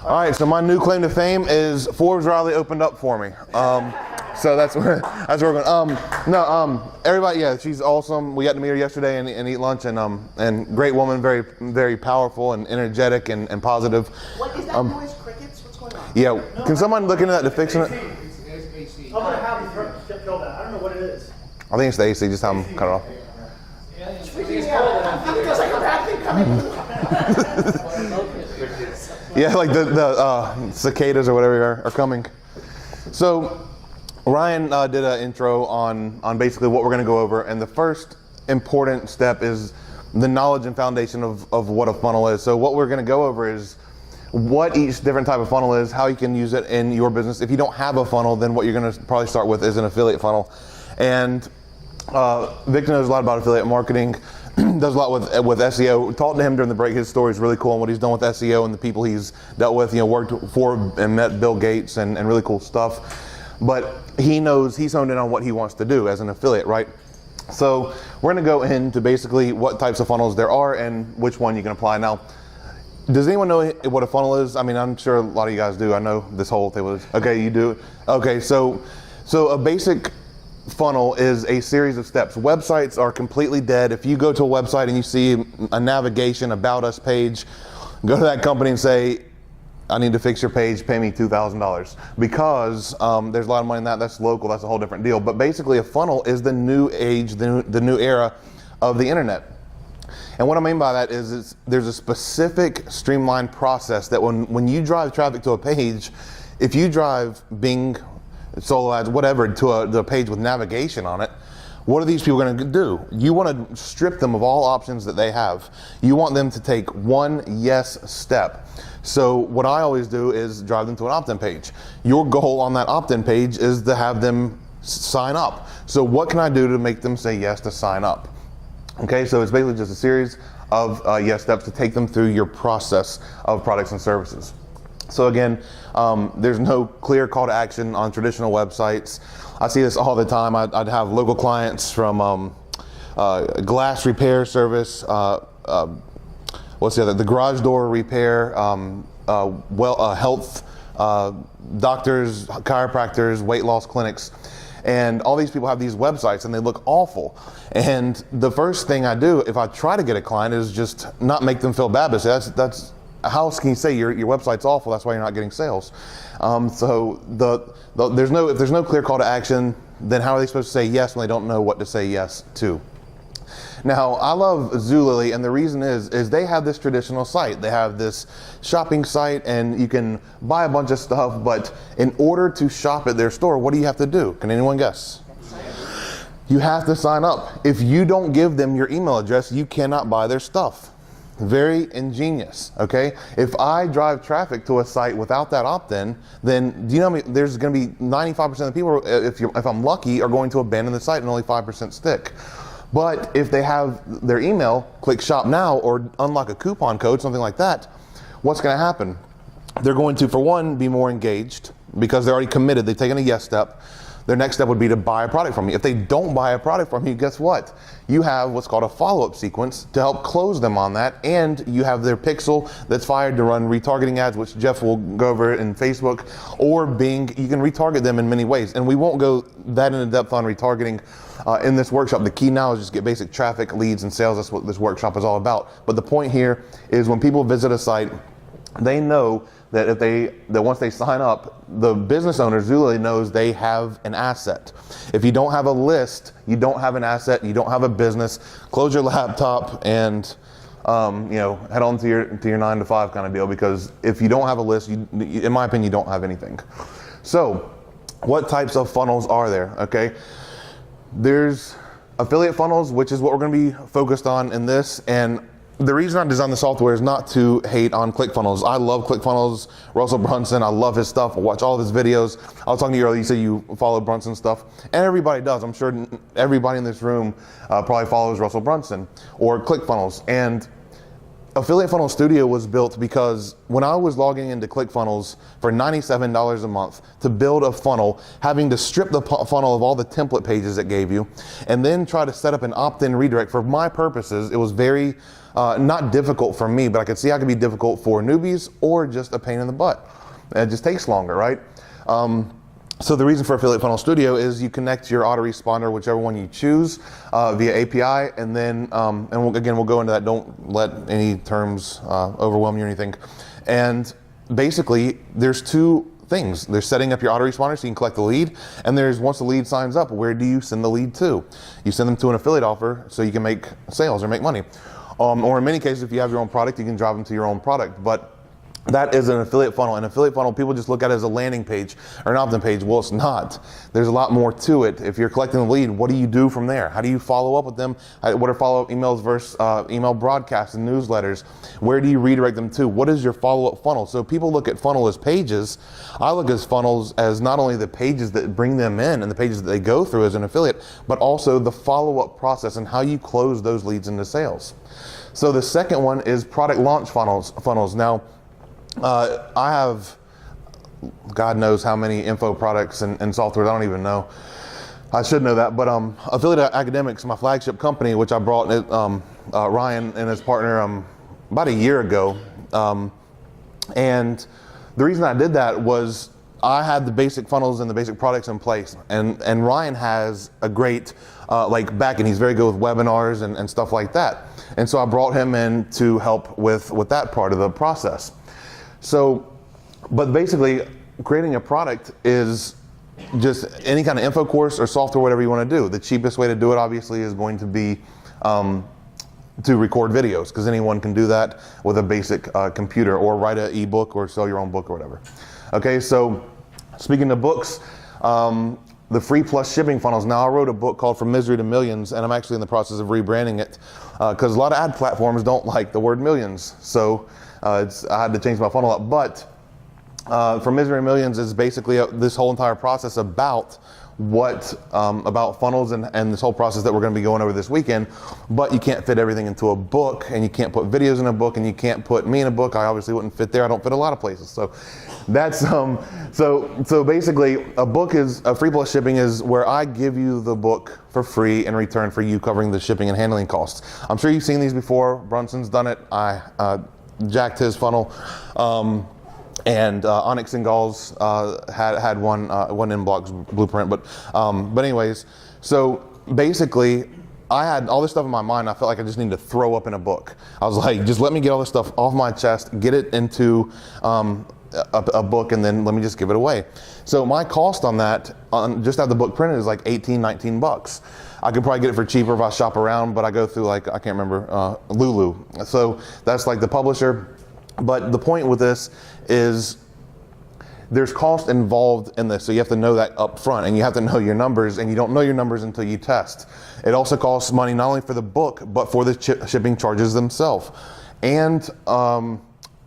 All right, so my new claim to fame is Forbes Riley opened up for me. So that's where we're going. Everybody, yeah, she's awesome. We got to meet her yesterday and eat lunch, and great woman, very, very powerful and energetic and positive. What is that noise? Crickets? What's going on? Yeah, can someone look into that to fixing it? I'm gonna have you kill that. I don't know what it is. I think it's the AC, just have them cut it off. It's freaking me out. It feels like a bad thing coming. Yeah, like the cicadas or whatever are coming. So Ryan did an intro on basically what we're going to go over, and the first important step is the knowledge and foundation of what a funnel is. So what we're going to go over is what each different type of funnel is, how you can use it in your business. If you don't have a funnel, then what you're going to probably start with is an affiliate funnel. And Victor knows a lot about affiliate marketing, does a lot with SEO. Talked to him during the break. His story is really cool and what he's done with SEO and the people he's dealt with. You know, worked for and met Bill Gates and really cool stuff. But he knows he's honed in on what he wants to do as an affiliate, right? So we're going to go into basically what types of funnels there are and which one you can apply. Now, does anyone know what a funnel is? I mean, I'm sure a lot of you guys do. I know this whole thing was, okay, you do. Okay, so a basic funnel is a series of steps. Websites are completely dead. If you go to a website and you see a navigation about us page, go to that company and say, I need to fix your page, pay me $2,000. Because there's a lot of money in that. That's local. That's a whole different deal. But basically a funnel is the new age, the new era of the internet. And what I mean by that is there's a specific streamlined process that when you drive traffic to a page, if you drive Bing, solo ads, whatever, to a page with navigation on it, what are these people going to do? You want to strip them of all options that they have. You want them to take one yes step. So what I always do is drive them to an opt-in page. Your goal on that opt-in page is to have them sign up. So what can I do to make them say yes to sign up? Okay, so it's basically just a series of yes steps to take them through your process of products and services. So again, there's no clear call to action on traditional websites. I see this all the time. I'd have local clients from glass repair service, what's the other? The garage door repair, health, doctors, chiropractors, weight loss clinics. And all these people have these websites and they look awful. And the first thing I do if I try to get a client is just not make them feel bad, but say that's how else can you say your website's awful? That's why you're not getting sales. So if there's no clear call to action, then how are they supposed to say yes when they don't know what to say yes to? Now, I love Zulily, and the reason is they have this traditional site. They have this shopping site, and you can buy a bunch of stuff, but in order to shop at their store, what do you have to do? Can anyone guess? You have to sign up. If you don't give them your email address, you cannot buy their stuff. Very ingenious, okay? If I drive traffic to a site without that opt-in, then do you know there's going to be 95% of the people, if I'm lucky, are going to abandon the site and only 5% stick. But if they have their email, click shop now or unlock a coupon code, something like that, what's going to happen? They're going to, for one, be more engaged because they're already committed. They've taken a yes step. Their next step would be to buy a product from you. If they don't buy a product from you, guess what? You have what's called a follow-up sequence to help close them on that, and you have their pixel that's fired to run retargeting ads, which Jeff will go over in Facebook, or Bing. You can retarget them in many ways, and we won't go that into depth on retargeting in this workshop. The key now is just get basic traffic, leads, and sales. That's what this workshop is all about. But the point here is when people visit a site, they know that once they sign up, the business owner, Zulily, knows they have an asset. If you don't have a list, you don't have an asset, you don't have a business. Close your laptop and head on to your 9-to-5 kind of deal, because if you don't have a list, in my opinion, you don't have anything. So what types of funnels are there? Okay, there's affiliate funnels, which is what we're going to be focused on in this. And the reason I designed the software is not to hate on ClickFunnels. I love ClickFunnels. Russell Brunson, I love his stuff. I watch all of his videos. I was talking to you earlier, you said you follow Brunson stuff. And everybody does. I'm sure everybody in this room probably follows Russell Brunson or ClickFunnels. And Affiliate Funnel Studio was built because when I was logging into ClickFunnels for $97 a month to build a funnel, having to strip the funnel of all the template pages it gave you, and then try to set up an opt-in redirect, for my purposes, it was very not difficult for me, but I could see how it could be difficult for newbies or just a pain in the butt. It just takes longer, right? So the reason for Affiliate Funnel Studio is you connect your autoresponder, whichever one you choose, via API, and then, again, we'll go into that. Don't let any terms overwhelm you or anything. And basically, there's two things. There's setting up your autoresponder so you can collect the lead, and there's once the lead signs up, where do you send the lead to? You send them to an affiliate offer so you can make sales or make money. Or in many cases, if you have your own product, you can drive them to your own product. But that is an affiliate funnel. An affiliate funnel, people just look at it as a landing page or an opt-in page. Well, it's not. There's a lot more to it. If you're collecting the lead, what do you do from there? How do you follow up with them? What are follow-up emails versus email broadcasts and newsletters? Where do you redirect them to? What is your follow-up funnel? So people look at funnel as pages. I look at funnels as not only the pages that bring them in and the pages that they go through as an affiliate, but also the follow-up process and how you close those leads into sales. So the second one is product launch funnels. Now, I have God knows how many info products and software. I don't even know. I should know that. But Affiliate Academics, my flagship company, which I brought Ryan and his partner about a year ago. And the reason I did that was I had the basic funnels and the basic products in place. And Ryan has a great back end. He's very good with webinars and stuff like that. And so I brought him in to help with that part of the process. So, but basically, creating a product is just any kind of info course or software, whatever you want to do. The cheapest way to do it, obviously, is going to be to record videos, because anyone can do that with a basic computer, or write an ebook or sell your own book or whatever. Okay, so speaking of books, the free plus shipping funnels. Now, I wrote a book called From Misery to Millions, and I'm actually in the process of rebranding it because a lot of ad platforms don't like the word millions. So I had to change my funnel up. But From Misery to Millions is basically this whole entire process about about funnels and this whole process that we're going to be going over this weekend. But you can't fit everything into a book, and you can't put videos in a book, and you can't put me in a book. I obviously wouldn't fit there. I don't fit a lot of places. So that's so basically a book is a free plus shipping is where I give you the book for free in return for you covering the shipping and handling costs. I'm sure you've seen these before. Brunson's done it. I jacked his funnel. And Onyx and Gauls had one in Block's blueprint, but anyways, so basically, I had all this stuff in my mind. I felt like I just needed to throw up in a book. I was like, just let me get all this stuff off my chest, get it into a book, and then let me just give it away. So my cost on that, just have the book printed, is like 18, 19 bucks. I could probably get it for cheaper if I shop around, but I go through I can't remember, Lulu. So that's like the publisher. But the point with this is there's cost involved in this, so you have to know that up front, and you have to know your numbers, and you don't know your numbers until you test. It also costs money not only for the book, but for the shipping charges themselves. And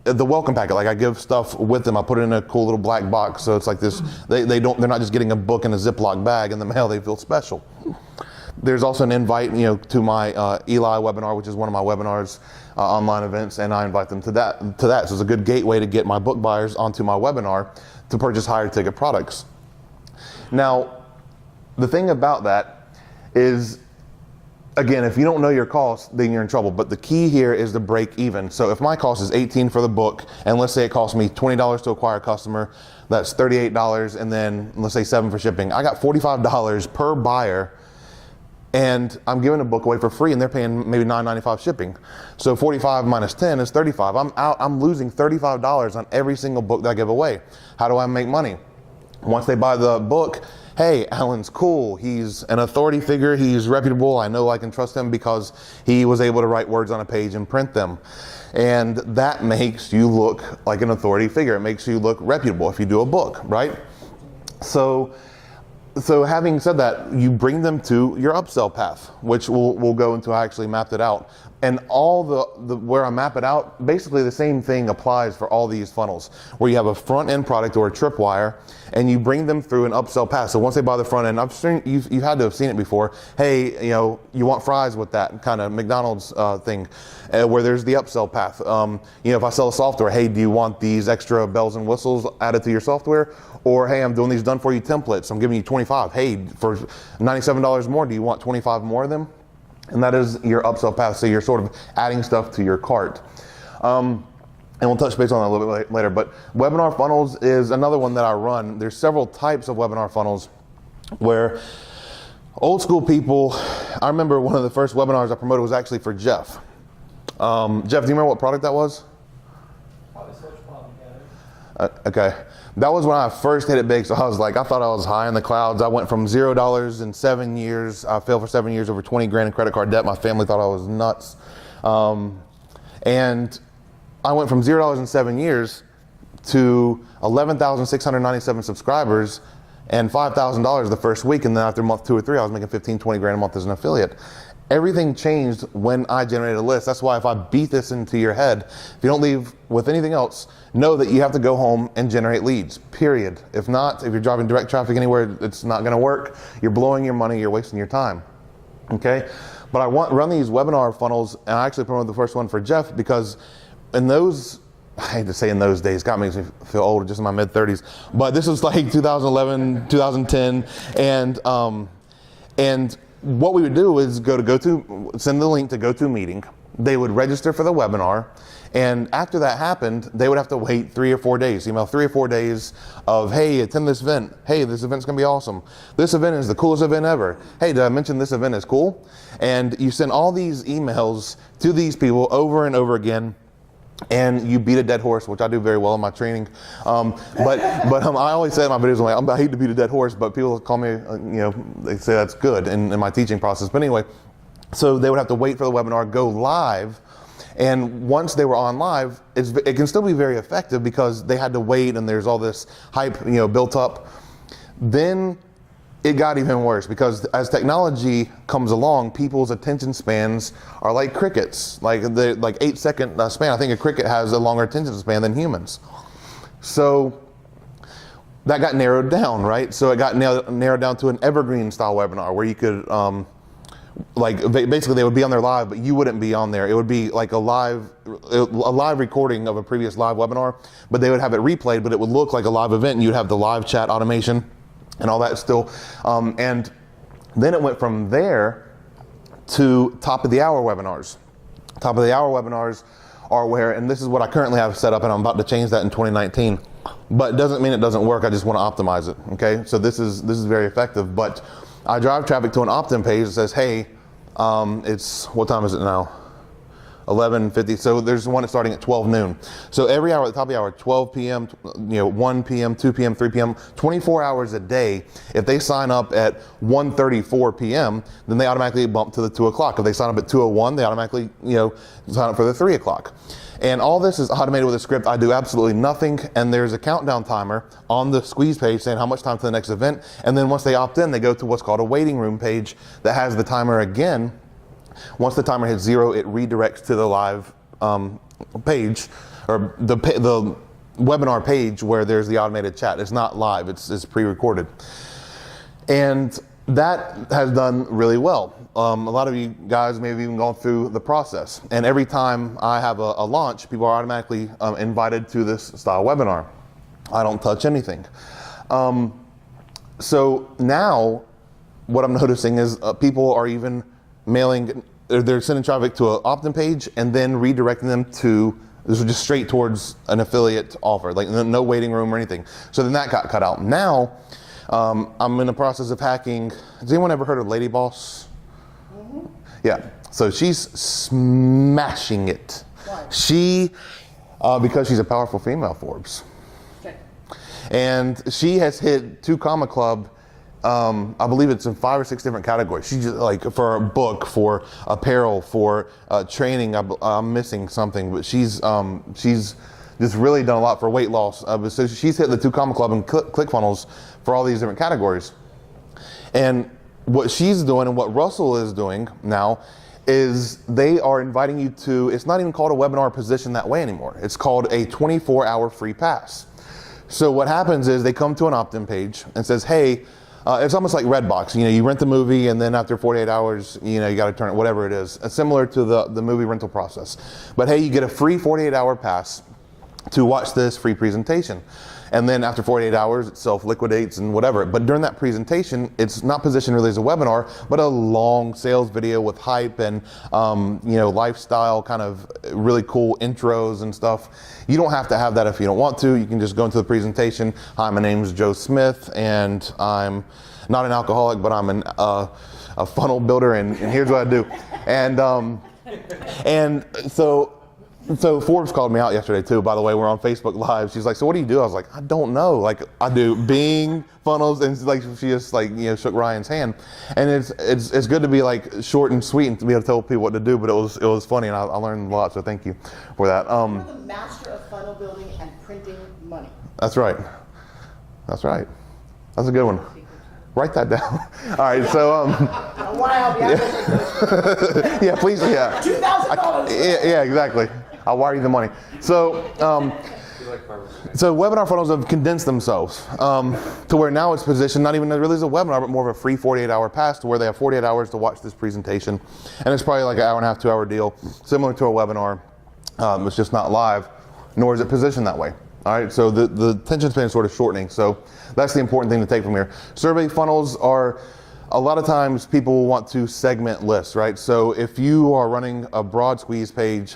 the welcome packet, I give stuff with them. I put it in a cool little black box, so it's like this, they're not just getting a book in a Ziploc bag in the mail, they feel special. There's also an invite, to my Eli webinar, which is one of my webinars, online events, and I invite them to that. So it's a good gateway to get my book buyers onto my webinar to purchase higher ticket products. Now, the thing about that is, again, if you don't know your cost, then you're in trouble. But the key here is to break even. So if my cost is $18 for the book, and let's say it costs me $20 to acquire a customer, that's $38, and then let's say $7 for shipping. I got $45 per buyer, and I'm giving a book away for free, and they're paying maybe $9.95 shipping. So 45 minus 10 is 35. I'm losing $35 on every single book that I give away. How do I make money? Once they buy the book, hey, Alan's cool. He's an authority figure. He's reputable. I know I can trust him because he was able to write words on a page and print them. And that makes you look like an authority figure. It makes you look reputable if you do a book, right? So having said that, you bring them to your upsell path, which we'll go into. I actually mapped it out. And all the where I map it out, basically the same thing applies for all these funnels, where you have a front end product or a tripwire, and you bring them through an upsell path. So once they buy the front end, I've seen you've had to have seen it before. Hey, you know, you want fries with that kind of McDonald's thing, where there's the upsell path. You know, if I sell a software, hey, do you want these extra bells and whistles added to your software? Or hey, I'm doing these done for you templates. I'm giving you 25. Hey, for $97 more, do you want 25 more of them? And that is your upsell path. So you're sort of adding stuff to your cart. And we'll touch base on that a little bit later. But webinar funnels is another one that I run. There's several types of webinar funnels where old school people, I remember one of the first webinars I promoted was actually for Jeff. Jeff, do you remember what product that was? Probably search problem gathering. Okay. That was when I first hit it big, so I was like, I thought I was high in the clouds. I went from $0 in 7 years. I failed for 7 years, over 20 grand in credit card debt. My family thought I was nuts. And I went from $0 in 7 years to 11,697 subscribers and $5,000 the first week. And then after month 2 or 3, I was making 15, 20 grand a month as an affiliate. Everything changed when I generated a list. That's why if I beat this into your head, if you don't leave with anything else, know that you have to go home and generate leads, period. If not, if you're driving direct traffic anywhere, it's not gonna work. You're blowing your money, you're wasting your time, okay? But I run these webinar funnels, and I actually promoted the first one for Jeff because in those, I hate to say in those days, God makes me feel old, just in my mid 30s, but this was like 2011, 2010, and what we would do is send the link to GoToMeeting. They would register for the webinar, and after that happened, they would have to wait 3 or 4 days, email 3 or 4 days of, hey, attend this event. Hey, this event's gonna be awesome. This event is the coolest event ever. Hey, did I mention this event is cool? And you send all these emails to these people over and over again, and you beat a dead horse, which I do very well in my training. But I always say in my videos, I hate to beat a dead horse, but people call me, you know, they say that's good in my teaching process. But anyway, so they would have to wait for the webinar, go live, and once they were on live, it can still be very effective because they had to wait and there's all this hype, you know, built up. Then it got even worse because as technology comes along, people's attention spans are like crickets, like 8-second span. I think a cricket has a longer attention span than humans. So that got narrowed down, right? So it got narrowed down to an evergreen style webinar where you could, basically they would be on there live, but you wouldn't be on there. It would be like a live recording of a previous live webinar, but they would have it replayed, but it would look like a live event, and you'd have the live chat automation and all that still. And then it went from there to top of the hour webinars. Top of the hour webinars are where, and this is what I currently have set up, and I'm about to change that in 2019, but it doesn't mean it doesn't work. I just want to optimize it, okay? So this is very effective, but I drive traffic to an opt-in page that says, hey, what time is it now? 11:50. So there's one that's starting at 12 noon. So every hour at the top of the hour, 12 p.m., 1 p.m., 2 p.m., 3 p.m., 24 hours a day. If they sign up at 1:34 p.m., then they automatically bump to the 2 o'clock. If they sign up at 2:01, they automatically, sign up for the 3 o'clock. And all this is automated with a script. I do absolutely nothing, and there's a countdown timer on the squeeze page saying how much time to the next event. And then once they opt in, they go to what's called a waiting room page that has the timer again. Once the timer hits 0, it redirects to the live page, or the webinar page where there's the automated chat. It's not live, it's pre-recorded. And that has done really well. A lot of you guys may have even gone through the process. And every time I have a launch, people are automatically invited to this style webinar. I don't touch anything. So now what I'm noticing is people are even they're sending traffic to an opt-in page and then redirecting them to, this is just straight towards an affiliate offer, like no waiting room or anything. So then that got cut out. Now, I'm in the process of hacking. Has anyone ever heard of Lady Boss? Mm-hmm. Yeah, so she's smashing it. Why? Because she's a powerful female, Forbes. Okay. And she has hit 2 Comma Club. I believe it's in 5 or 6 different categories. She's just, like, for a book, for apparel, for training. I'm missing something, but she's just really done a lot for weight loss. So she's hit the 2 Comma Club and ClickFunnels for all these different categories. And what she's doing and what Russell is doing now is they are inviting you to, it's not even called a webinar position that way anymore. It's called a 24-hour free pass. So what happens is they come to an opt-in page and says, hey, it's almost like Redbox. You know, you rent the movie and then after 48 hours, you know, you got to turn it, whatever it is. It's similar to the movie rental process. But hey, you get a free 48-hour pass to watch this free presentation. And then after 48 hours, it self-liquidates and whatever. But during that presentation, it's not positioned really as a webinar, but a long sales video with hype and you know, lifestyle kind of really cool intros and stuff. You don't have to have that if you don't want to. You can just go into the presentation. Hi, my name is Joe Smith, and I'm not an alcoholic, but I'm a funnel builder, and here's what I do. And so Forbes called me out yesterday too, by the way. We're on Facebook Live. She's like, so what do you do? I was like, I don't know. Like, I do Bing, funnels, and like she just like, you know, shook Ryan's hand. And it's good to be like short and sweet and to be able to tell people what to do, but it was funny and I learned a lot, so thank you for that. You're the master of funnel building and printing money. That's right. That's right. That's a good one. Write that down. All right, so I want to help you. yeah, please, yeah. $2,000. Yeah, exactly. I'll wire you the money. So, so webinar funnels have condensed themselves to where now it's positioned not even really as a webinar, but more of a free 48-hour pass to where they have 48 hours to watch this presentation, and it's probably like an hour and a half, 2-hour deal, similar to a webinar. It's just not live, nor is it positioned that way. All right, so the attention span is sort of shortening. So that's the important thing to take from here. Survey funnels are, a lot of times people want to segment lists, right? So if you are running a broad squeeze page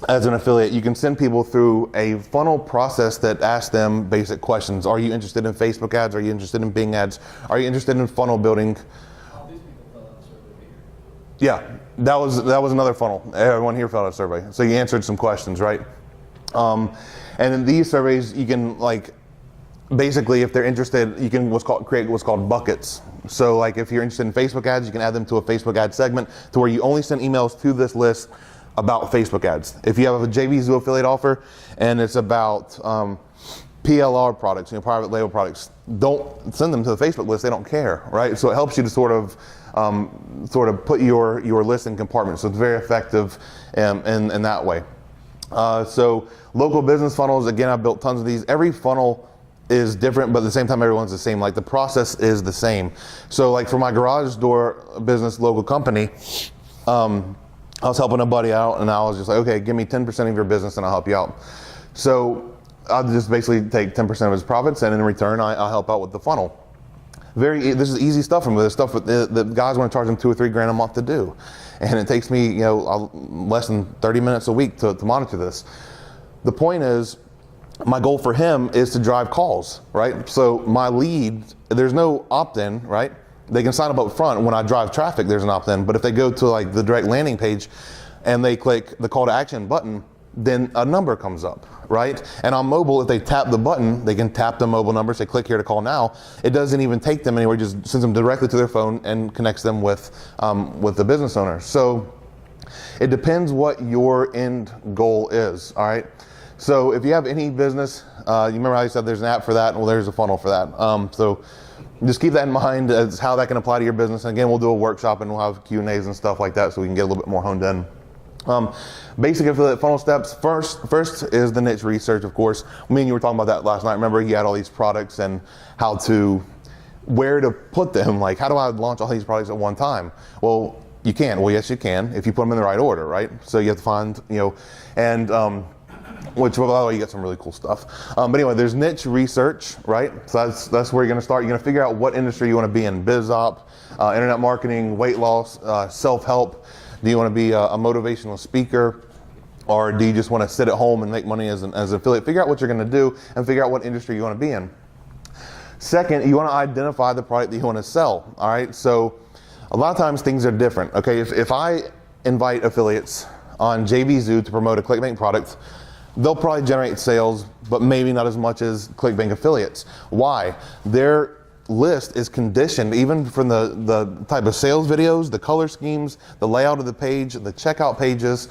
as an affiliate, you can send people through a funnel process that asks them basic questions. Are you interested in Facebook ads? Are you interested in Bing ads? Are you interested in funnel building? All these people fill out a survey here. Yeah, that was another funnel. Everyone here filled out a survey. So you answered some questions, right? And in these surveys, you can like, basically if they're interested, you can create what's called buckets. So like if you're interested in Facebook ads, you can add them to a Facebook ad segment to where you only send emails to this list about Facebook ads. If you have a JVZoo affiliate offer and it's about PLR products, you know, private label products, don't send them to the Facebook list. They don't care, right? So it helps you to sort of put your list in compartments. So it's very effective in that way. So local business funnels, again, I've built tons of these. Every funnel is different, but at the same time, everyone's the same. Like the process is the same. So like for my garage door business, local company, I was helping a buddy out and I was just like, okay, give me 10% of your business and I'll help you out. So I'll just basically take 10% of his profits, and in return, I'll help out with the funnel. This is easy stuff from this stuff that guys want to charge them $2 or $3 grand a month to do. And it takes me, you know, less than 30 minutes a week to monitor this. The point is, my goal for him is to drive calls, right? So my lead, there's no opt-in, right? They can sign up front. When I drive traffic, there's an opt-in. But if they go to like the direct landing page and they click the call to action button, then a number comes up, right? And on mobile, if they tap the button, they can tap the mobile number, say click here to call now. It doesn't even take them anywhere, just sends them directly to their phone and connects them with the business owner. So it depends what your end goal is, all right? So if you have any business, you remember how I said there's an app for that? Well, there's a funnel for that. So just keep that in mind as how that can apply to your business. And again, we'll do a workshop and we'll have Q&As and stuff like that so we can get a little bit more honed in. Basic affiliate funnel steps. First is the niche research, of course. Me and you were talking about that last night. Remember, you had all these products and where to put them. Like, how do I launch all these products at one time? Well, you can. Well, yes, you can if you put them in the right order, right? So you have to find, you know, and which, by the way, you get some really cool stuff. But anyway, there's niche research, right? So that's where you're going to start. You're going to figure out what industry you want to be in: biz op, internet marketing, weight loss, self-help. Do you want to be a motivational speaker, or do you just want to sit at home and make money as an affiliate? Figure out what you're going to do and figure out what industry you want to be in. Second, you want to identify the product that you want to sell. All right, so a lot of times things are different. Okay, if I invite affiliates on JVZoo to promote a ClickBank product, they'll probably generate sales, but maybe not as much as ClickBank affiliates. Why? Their list is conditioned, even from the type of sales videos, the color schemes, the layout of the page, the checkout pages.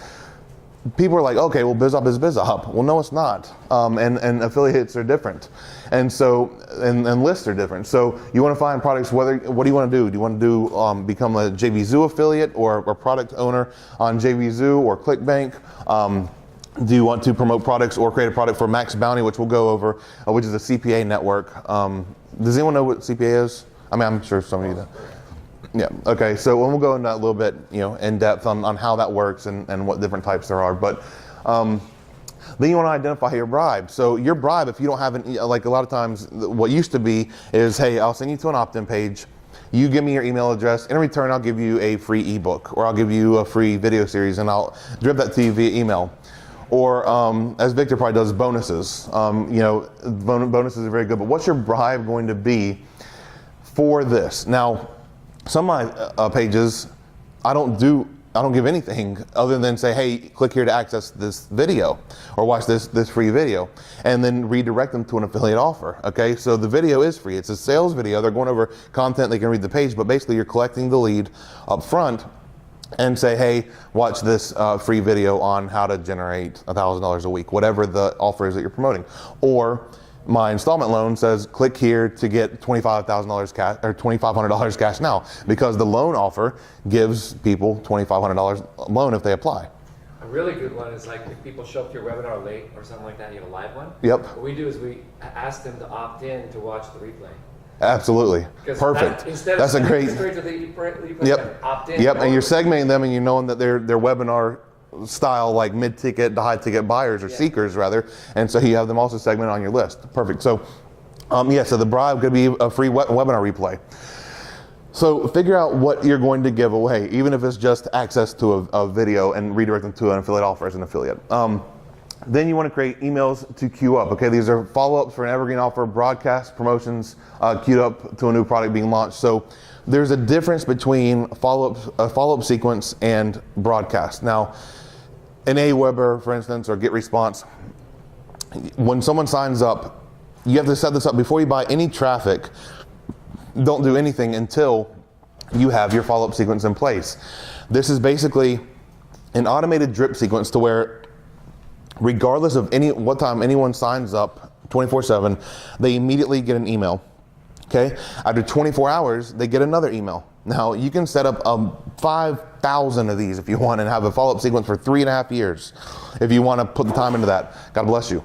people are like, okay, well, BizOp is BizOp. Well, no, it's not. And affiliates are different. And so, and lists are different. So you want to find products, what do you want to do? Do you want to do become a JVZoo affiliate or a product owner on JVZoo or ClickBank? Do you want to promote products or create a product for Max Bounty, which we'll go over, which is a CPA network? Does anyone know what CPA is? I mean, I'm sure some of you do. Yeah, okay, so we'll go into that a little bit, in depth on how that works and what different types there are. But then you want to identify your bribe. So your bribe, if you don't have like a lot of times, what used to be is, hey, I'll send you to an opt-in page. You give me your email address. In return, I'll give you a free ebook, or I'll give you a free video series, and I'll drip that to you via email. Or as Victor probably does, bonuses. Bonuses are very good. But what's your bribe going to be for this? Now, some of my pages, I don't give anything other than say, hey, click here to access this video or watch this free video, and then redirect them to an affiliate offer. Okay, so the video is free. It's a sales video. They're going over content. They can read the page, but basically you're collecting the lead up front and say, hey, watch this free video on how to generate $1,000 a week, whatever the offer is that you're promoting. Or my installment loan says, click here to get $25,000 cash or $2,500 cash now, because the loan offer gives people $2,500 loan if they apply. A really good one is like if people show up to your webinar late or something like that, you have a live one. Yep. What we do is we ask them to opt in to watch the replay. Absolutely. Perfect. That's a great. Straight to the replay. Yep. Opt in. Yep. And you're segmenting them, and you're knowing that they're webinar style, like mid-ticket to high-ticket buyers or seekers rather, and so you have them also segmented on your list. Perfect. So, so the bribe could be a free webinar replay. So figure out what you're going to give away, even if it's just access to a video and redirect them to an affiliate offer as an affiliate. Then you want to create emails to queue up. Okay, these are follow-ups for an evergreen offer, broadcast promotions queued up to a new product being launched. So there's a difference between a follow-up sequence and broadcast. Now, in Aweber, for instance, or GetResponse, when someone signs up, you have to set this up before you buy any traffic. Don't do anything until you have your follow-up sequence in place. This is basically an automated drip sequence to where, regardless of what time anyone signs up 24/7, they immediately get an email. Okay? After 24 hours, they get another email. Now, you can set up 5,000 of these if you want and have a follow-up sequence for 3.5 years if you want to put the time into that. God bless you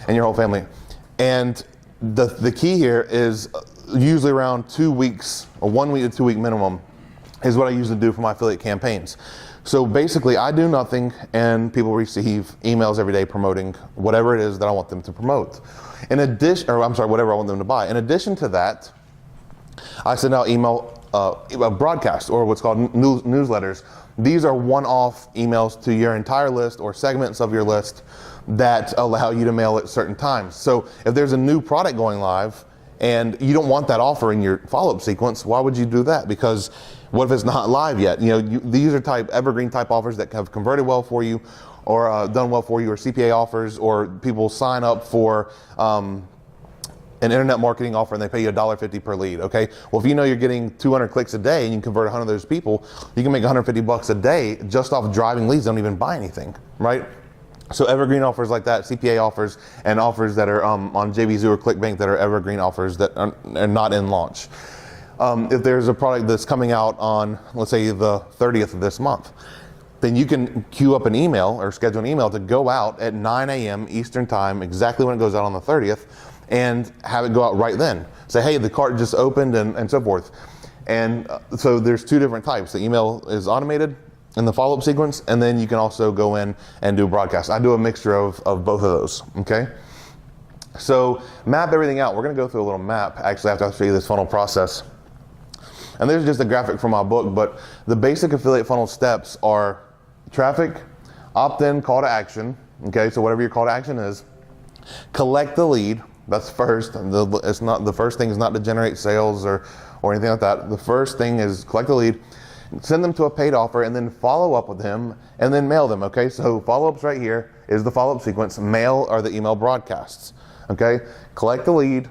and your whole family. And the key here is usually around 2 weeks, or 1 week to 2 week minimum, is what I usually do for my affiliate campaigns. So basically, I do nothing, and people receive emails every day promoting whatever it is that I want them to promote. In addition, whatever I want them to buy. In addition to that, I send out a broadcast, or what's called newsletters. These are one-off emails to your entire list or segments of your list that allow you to mail at certain times. So if there's a new product going live and you don't want that offer in your follow-up sequence, why would you do that? Because what if it's not live yet? These are evergreen type offers that have converted well for you, or done well for you, or CPA offers, or people sign up for an internet marketing offer and they pay you $1.50 per lead. Okay, well, if you know you're getting 200 clicks a day and you can convert 100 of those people, you can make $150 a day just off driving leads. Don't even buy anything, right? So evergreen offers like that, CPA offers, and offers that are on JVZoo or ClickBank that are evergreen offers that are not in launch. If there's a product that's coming out on, let's say, the 30th of this month, then you can queue up an email or schedule an email to go out at 9 a.m. Eastern time, exactly when it goes out on the 30th, and have it go out right then. Say, hey, the cart just opened, and so forth. And so there's two different types. The email is automated in the follow-up sequence, and then you can also go in and do broadcast. I do a mixture of both of those, okay? So map everything out. We're gonna go through a little map, actually, after I show you this funnel process. And there's just a graphic from my book, but the basic affiliate funnel steps are traffic, opt-in, call to action, okay? So whatever your call to action is, collect the lead. That's first. The first thing is not to generate sales or anything like that. The first thing is collect the lead, send them to a paid offer, and then follow up with them, and then mail them, okay? So follow-ups right here is the follow-up sequence. Mail are the email broadcasts, okay? Collect the lead,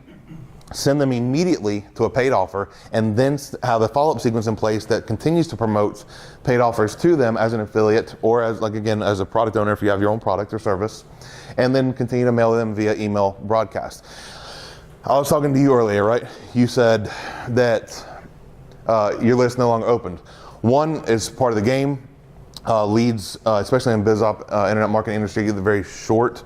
send them immediately to a paid offer, and then have the follow-up sequence in place that continues to promote paid offers to them as an affiliate, or as, like, again, as a product owner if you have your own product or service, and then continue to mail them via email broadcast. I was talking to you earlier, right? You said that your list no longer opened. One is part of the game. Leads, especially in internet marketing industry, get the very short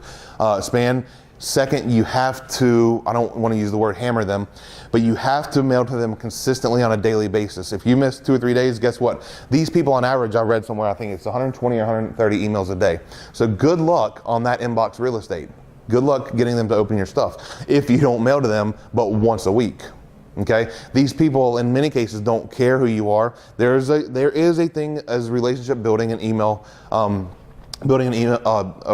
span. Second, you have to, I don't want to use the word hammer them, but you have to mail to them consistently on a daily basis. If you miss 2 or 3 days, guess what? These people on average, I read somewhere, I think it's 120 or 130 emails a day. So good luck on that inbox real estate. Good luck getting them to open your stuff if you don't mail to them but once a week. Okay, these people in many cases don't care who you are. There is a thing as relationship building and email, a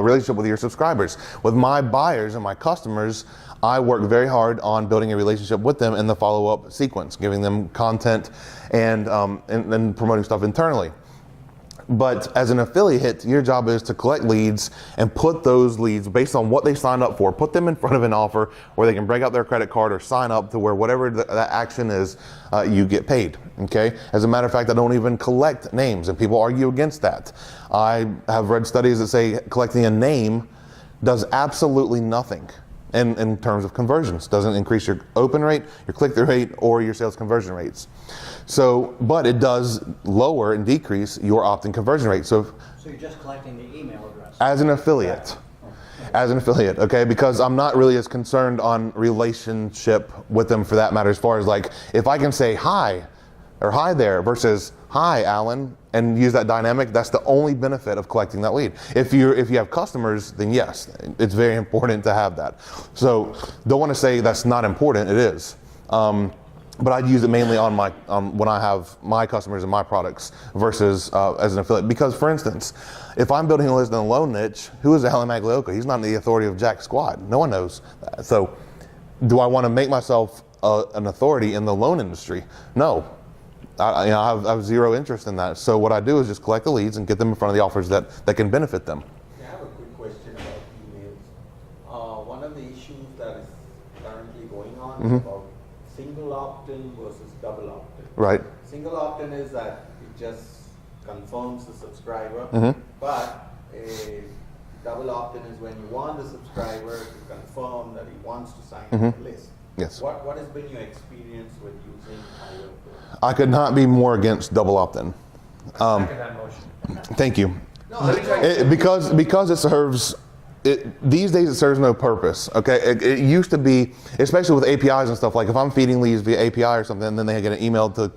relationship with your subscribers. With my buyers and my customers, I work very hard on building a relationship with them in the follow-up sequence, giving them content and promoting stuff internally. But as an affiliate, your job is to collect leads and put those leads based on what they signed up for, put them in front of an offer where they can break out their credit card or sign up to where whatever that action is, you get paid, okay? As a matter of fact, I don't even collect names, and people argue against that. I have read studies that say collecting a name does absolutely nothing in terms of conversions. Doesn't increase your open rate, your click-through rate, or your sales conversion rates. So, but it does lower and decrease your opt-in conversion rate. So you're just collecting the email address? As an affiliate. As an affiliate, okay? Because I'm not really as concerned on relationship with them for that matter, as far as like, if I can say hi, or hi there, versus hi Alan, and use that dynamic, that's the only benefit of collecting that lead. If you have customers, then yes, it's very important to have that. So don't want to say that's not important, it is. But I'd use it mainly on when I have my customers and my products versus as an affiliate. Because, for instance, if I'm building a list in the loan niche, who is Alan Maglioka? He's not the authority of Jack Squad. No one knows that. So, do I want to make myself an authority in the loan industry? No. I have zero interest in that. So what I do is just collect the leads and get them in front of the offers that can benefit them. I have a quick question about emails. One of the issues that is currently going on is about single opt-in versus double opt-in. Right. Single opt-in is that it just confirms the subscriber, but a double opt-in is when you want the subscriber to confirm that he wants to sign up the list. Yes. What has been your experience with using either of those? I could not be more against double opt-in. Second that motion. Thank you. No, Because it serves. These days it serves no purpose, okay? It used to be, especially with APIs and stuff, like if I'm feeding leads via API or something, and then they get an email to,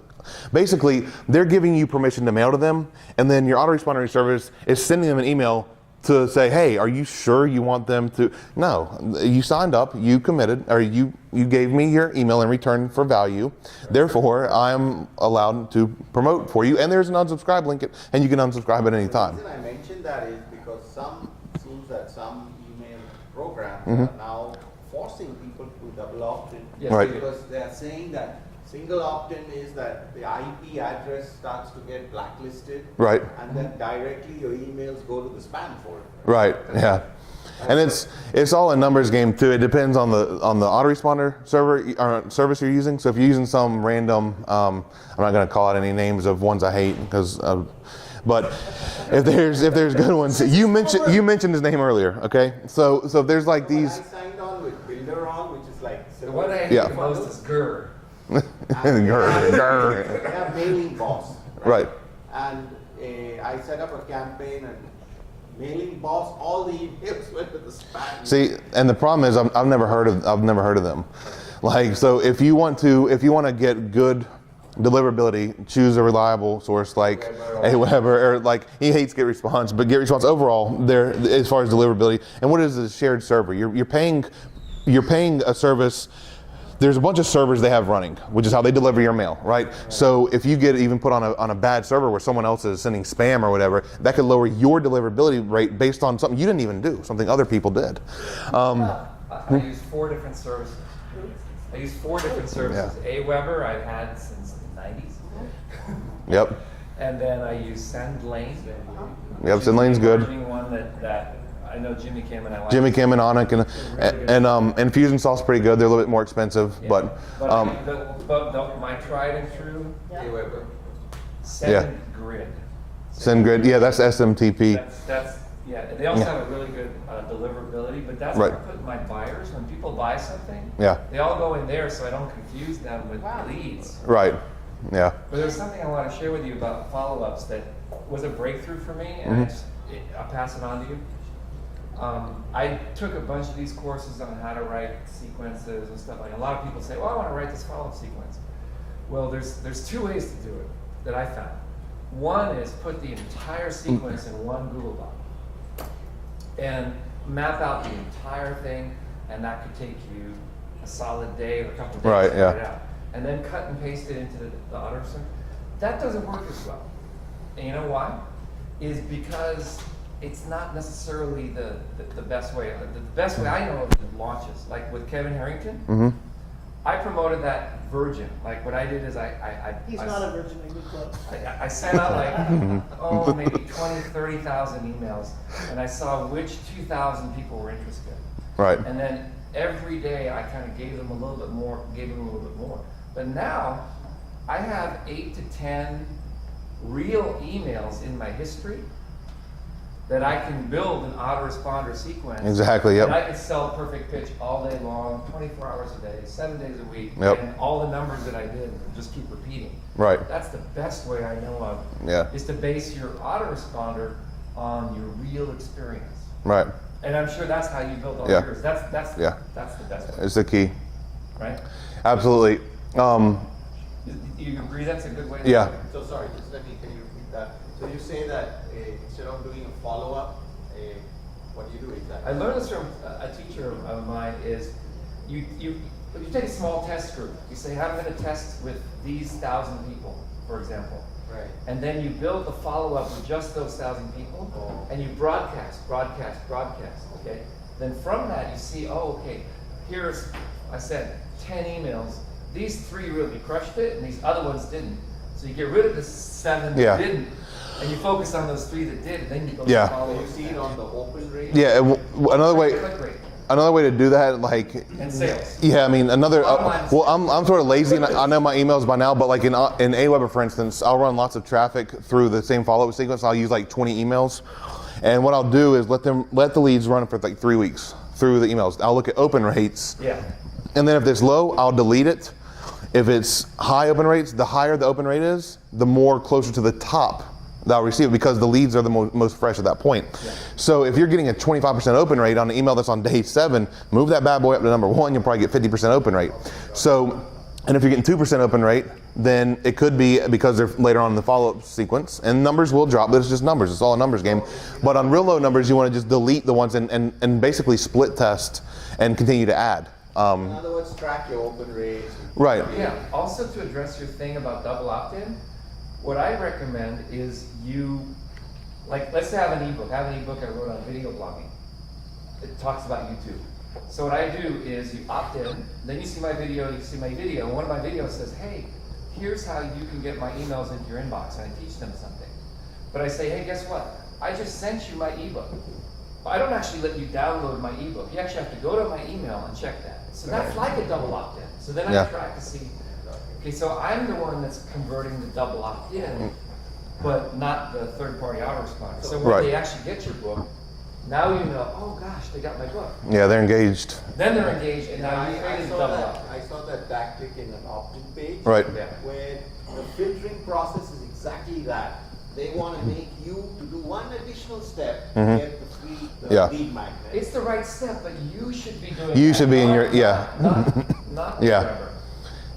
basically, they're giving you permission to mail to them, and then your autoresponder service is sending them an email to say, hey, are you sure you want them to? No, you signed up, you committed, or you gave me your email in return for value, therefore I'm allowed to promote for you, and there's an unsubscribe link, and you can unsubscribe at any time. The reason I mentioned that is because seems that some email programs are now forcing people to double opt-in. Yes, Right. Because they are saying that single opt-in is that the IP address starts to get blacklisted. Right. And then directly your emails go to the spam folder. Right, yeah. And it's all a numbers game too. It depends on the autoresponder server or service you're using. So if you're using some random, I'm not going to call out any names of ones I hate because, but if there's good ones, you mentioned his name earlier. Okay, so if there's like these. I signed on with Builder-On, which is like The one I hate Yeah. the most is Grr. Grr. They have Mailing Boss. Right. And I set up a campaign and Mailing Boss, all the emails went to the spam. See, and the problem is I've never heard of them. Like, so if you want to get good deliverability, choose a reliable source like Weber, or like he hates GetResponse, but GetResponse overall, there as far as deliverability. And what is a shared server? You're paying a service. There's a bunch of servers they have running, which is how they deliver your mail, right? So if you get even put on a bad server where someone else is sending spam or whatever, that could lower your deliverability rate based on something you didn't even do, something other people did. I use 4 different services. Aweber I've had since the 90s. Yep. And then I use SendLane. Yep, SendLane's good. One that I know Jimmy Kim and I like Jimmy Kim and Anik and Infusionsoft's pretty good. They're a little bit more expensive, Yeah. but my tried and true Aweber. SendGrid. SendGrid, yeah, that's SMTP. That's yeah. They also have a really good deliverability, but that's Right. where I put my buyers. When people buy something, Yeah. they all go in there, so I don't confuse them with leads. Right. Yeah. But there's something I want to share with you about follow-ups that was a breakthrough for me, and I'll pass it on to you. I took a bunch of these courses on how to write sequences and stuff. Like a lot of people say, "Well, I want to write this follow-up sequence." Well, there's two ways to do it that I found. One is put the entire sequence in one Google Doc and map out the entire thing, and that could take you a solid day or a couple of days Right, to yeah. write it out. And then cut and paste it into the AutoSync. That doesn't work as well. And you know why? Is because it's not necessarily the best way. The best way I know of is launches. Like with Kevin Harrington, I promoted that virgin. Like what I did is He's not a virgin, a good club. I sent out like, maybe 20, 30,000 emails, and I saw which 2,000 people were interested. Right. And then every day I kind of gave them a little bit more, But now I have 8 to 10 real emails in my history that I can build an autoresponder sequence. Exactly, yep. And I can sell perfect pitch all day long, 24 hours a day, 7 days a week. Yep. And all the numbers that I did just keep repeating. Right. That's the best way I know of. Yeah. Is to base your autoresponder on your real experience. Right. And I'm sure that's how you build all Yeah. yours. That's Yeah. that's the best way, It's the key. right? Absolutely. You agree that's a good way? Yeah. So sorry, just can you repeat that? So you say that instead of doing a follow-up, what do you do exactly? I learned this from a teacher of mine. Is you take a small test group. You say, I'm going to test with these 1,000 people, for example. Right. And then you build the follow-up with just those 1,000 people, and you broadcast. Okay. Then from that you see, okay, here's, I said 10 emails. These 3 really crushed it, and these other ones didn't. So you get rid of the 7 that didn't, and you focus on those 3 that did, and then you go Yeah. follow. So you see it on the open rate? Yeah. Another way. Click rate Another way to do that, like, and sales. yeah, I mean, another. Online Well, I'm sort of lazy, and I know my emails by now. But like in Aweber, for instance, I'll run lots of traffic through the same follow-up sequence. I'll use like 20 emails, and what I'll do is let the leads run for like 3 weeks through the emails. I'll look at open rates, Yeah. and then if it's low, I'll delete it. If it's high open rates, the higher the open rate is, the more closer to the top that I'll receive, because the leads are the most fresh at that point. Yeah. So if you're getting a 25% open rate on an email that's on day 7, move that bad boy up to number 1, you'll probably get 50% open rate. So, and if you're getting 2% open rate, then it could be because they're later on in the follow-up sequence, and numbers will drop, but it's just numbers. It's all a numbers game. But on real low numbers, you want to just delete the ones and basically split test and continue to add. In other words, track your open rates. Right. Yeah. Also, to address your thing about double opt-in, what I recommend is let's say I have an ebook. I wrote on video blogging. It talks about YouTube. So what I do is you opt in, then you see my video, and one of my videos says, hey, here's how you can get my emails into your inbox, and I teach them something. But I say, hey, guess what? I just sent you my ebook. I don't actually let you download my ebook. You actually have to go to my email and check that. So that's like a double opt-in. So then I track to see, okay, so I'm the one that's converting the double opt-in, but not the third-party autoresponder. So when they actually get your book, now you know, oh gosh, they got my book. Yeah, they're engaged. Then they're engaged, and now you created double opt-in. I saw that tactic in an opt-in page. Right. Yeah. Where the filtering process is exactly that. They want to make you to do one additional step to get the free lead magnet. It's the right step, but you should be doing You that, should be in your, not Yeah. whoever.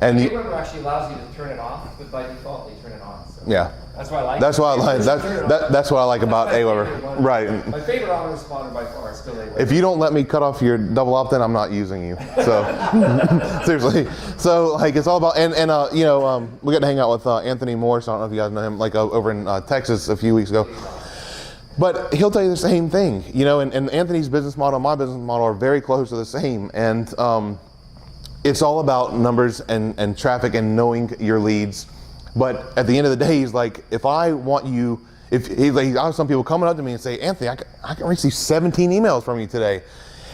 And Aweber actually allows you to turn it off, but by default they turn it on. So yeah. that's why I like. That's what I like. Turn it on. That's what I like about That's my Aweber. favorite one. Right. My favorite autoresponder by far is still Aweber. If you don't let me cut off your double opt-in, I'm not using you. So seriously. So like it's all about we got to hang out with Anthony Morse. I don't know if you guys know him, like over in Texas a few weeks ago. But he'll tell you the same thing, and Anthony's business model and my business model are very close to the same. And it's all about numbers and traffic and knowing your leads. But at the end of the day, he's like, if I want you I have some people coming up to me and say, Anthony, I can receive 17 emails from you today.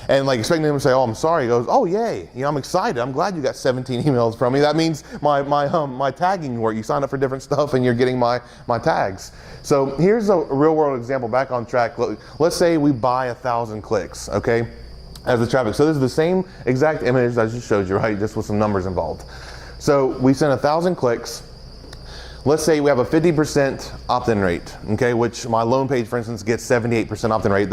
And like expecting them to say, oh, I'm sorry. He goes, oh, yay. I'm excited. I'm glad you got 17 emails from me. That means my tagging work. You signed up for different stuff and you're getting my tags. So here's a real world example back on track. Let's say we buy 1,000 clicks, okay, as the traffic. So this is the same exact image I just showed you, right? Just with some numbers involved. So we send 1,000 clicks. Let's say we have a 50% opt-in rate, okay, which my loan page, for instance, gets 78% opt-in rate.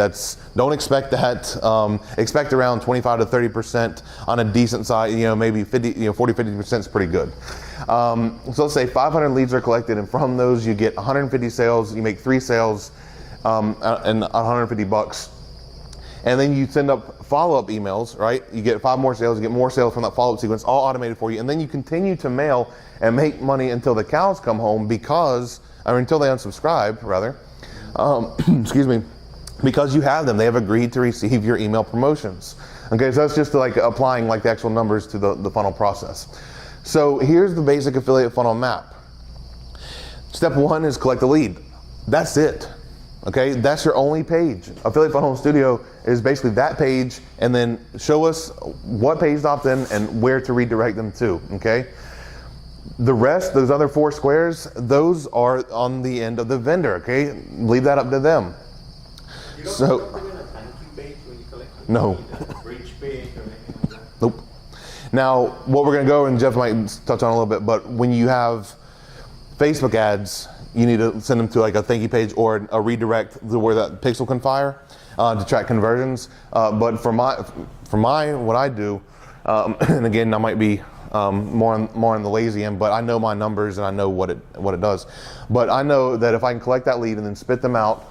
Don't expect that. Expect around 25 to 30% on a decent side, maybe 40, 50% is pretty good. So let's say 500 leads are collected, and from those you get 150 sales, you make 3 sales, and $150. And then you send up follow-up emails, right? You get 5 more sales, you get more sales from that follow-up sequence, all automated for you. And then you continue to mail and make money until the cows come home until they unsubscribe, rather. Excuse me, because you have them. They have agreed to receive your email promotions. Okay, so that's just like applying like the actual numbers to the funnel process. So here's the basic affiliate funnel map. Step 1 is collect a lead. That's it. Okay, that's your only page. Affiliate Funnel Studio is basically that page, and then show us what page to opt in and where to redirect them to, okay? The rest, those other 4 squares, those are on the end of the vendor, okay? Leave that up to them. You don't put in a thank you page when you collect? No. A bridge page or anything like that? Nope. Now, what we're gonna go, and Jeff might touch on a little bit, but when you have Facebook ads, you need to send them to like a thank you page or a redirect to where that pixel can fire to track conversions. But for what I do, and again, I might be more on the lazy end, but I know my numbers and I know what it does. But I know that if I can collect that lead and then spit them out,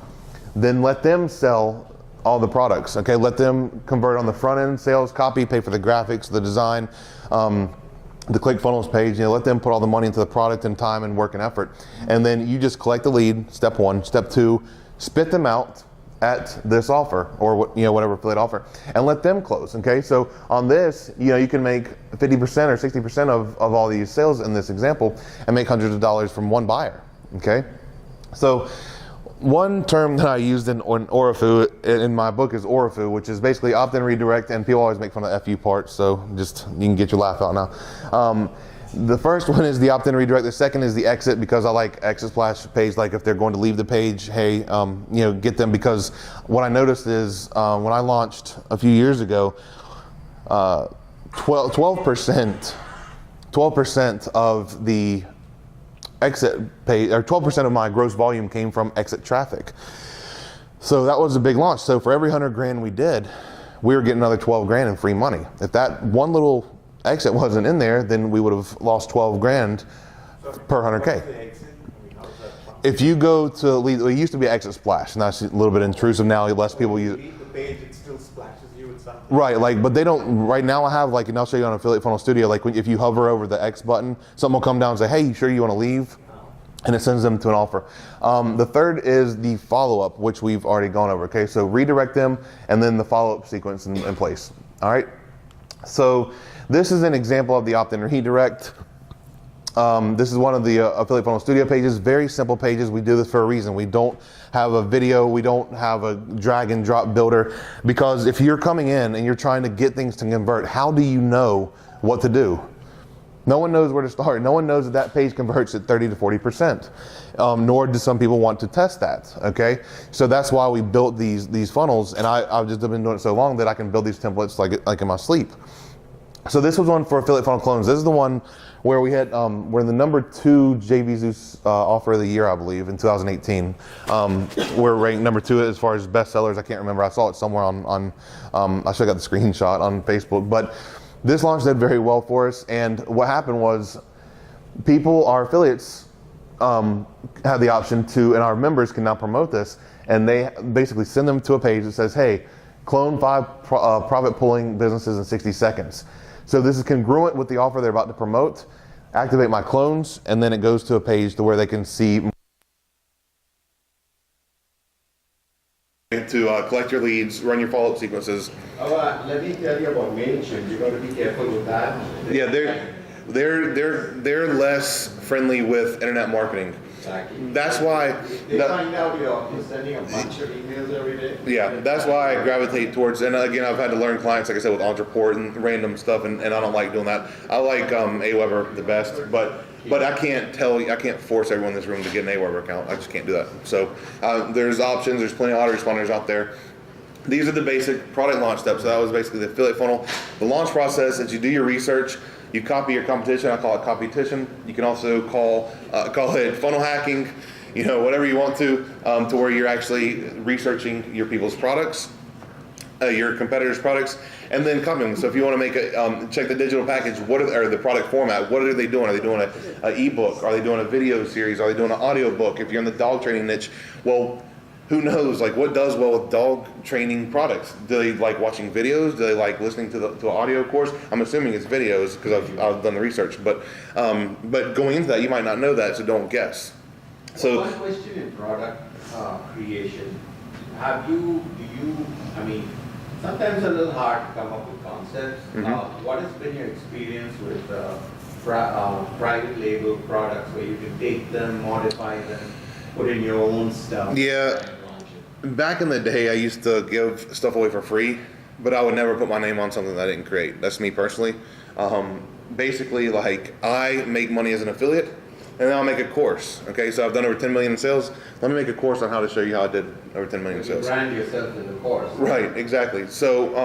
then let them sell all the products. Okay, let them convert on the front end, sales, copy, pay for the graphics, the design. The ClickFunnels page, let them put all the money into the product and time and work and effort. And then you just collect the lead, step 1. Step 2, spit them out at this offer or whatever affiliate offer and let them close, okay? So on this, you can make 50% or 60% of all these sales in this example and make hundreds of dollars from one buyer, okay? So one term that I used in Orifu in my book is Orifu, which is basically opt-in redirect, and people always make fun of the FU part, so just you can get your laugh out now. The first one is the opt-in redirect. The second is the exit, because I like exit splash page. Like if they're going to leave the page, hey, get them, because what I noticed is when I launched a few years ago, 12% of the exit page, or 12% of my gross volume came from exit traffic. So that was a big launch. So for every 100 grand we did, we were getting another 12 grand in free money. If that one little exit wasn't in there, then we would have lost 12 grand per 100K. If you go to lead, it used to be exit splash, and that's a little bit intrusive now. Less people use it. The page, it still splashes you with something. Right, but they don't. Right now, I have and I'll show you on Affiliate Funnel Studio. If you hover over the X button, something will come down and say, "Hey, you sure you want to leave?" And it sends them to an offer. The third is the follow-up, which we've already gone over. Okay, so redirect them, and then the follow-up sequence in place. All right. So this is an example of the opt-in redirect. This is one of the Affiliate Funnel Studio pages. Very simple pages. We do this for a reason. We don't have a video. We don't have a drag and drop builder, because if you're coming in and you're trying to get things to convert, how do you know what to do? No one knows where to start. No one knows that page converts at 30 to 40%. Nor do some people want to test that. Okay, so that's why we built these funnels, and I've just been doing it so long that I can build these templates like in my sleep. So this was one for affiliate funnel clones. This is the one where we had we're in the number 2 JV Zeus offer of the year, I believe, in 2018. We're ranked number 2 as far as bestsellers. I can't remember. I saw it somewhere on I should have got the screenshot on Facebook. But this launch did very well for us. And what happened was, our affiliates have the option to, and our members can now promote this. And they basically send them to a page that says, "Hey, clone 5 profit pulling businesses in 60 seconds." So this is congruent with the offer they're about to promote. Activate my clones, and then it goes to a page to where they can see to collect your leads, run your follow-up sequences. Let me tell you about MailChimp. You got to be careful with that. Yeah, they're less friendly with internet marketing. Exactly. That's why. They find out you're sending a bunch of emails every day. Yeah, that's why I gravitate towards, and again, I've had to learn clients, like I said, with Entreport and random stuff, and I don't like doing that. I like Aweber the best, but I can't force everyone in this room to get an Aweber account. I just can't do that. So there's options, there's plenty of autoresponders out there. These are the basic product launch steps. So that was basically the affiliate funnel. The launch process is you do your research, you copy your competition, I call it competition. You can also call it funnel hacking, whatever you want to where you're actually researching your people's products, your competitors' products, and then copying them. So if you want to make check the digital package, or the product format, what are they doing? Are they doing an ebook? Are they doing a video series? Are they doing an audio book? If you're in the dog training niche, well, who knows? Like, what does well with dog training products? Do they like watching videos? Do they like listening to an audio course? I'm assuming it's videos because I've done the research. But going into that, you might not know that, so don't guess. So one question in product creation: sometimes a little hard to come up with concepts. Mm-hmm. What has been your experience with private label products where you can take them, modify them, put in your own stuff? Yeah. and launch it? Back in the day, I used to give stuff away for free, but I would never put my name on something that I didn't create. That's me personally. Basically, like, I make money as an affiliate, and then I'll make a course. Okay, so I've done over 10 million in sales. Let me make a course on how to show you how I did over 10 million in You sales. brand yourself in the course. Right, exactly. So,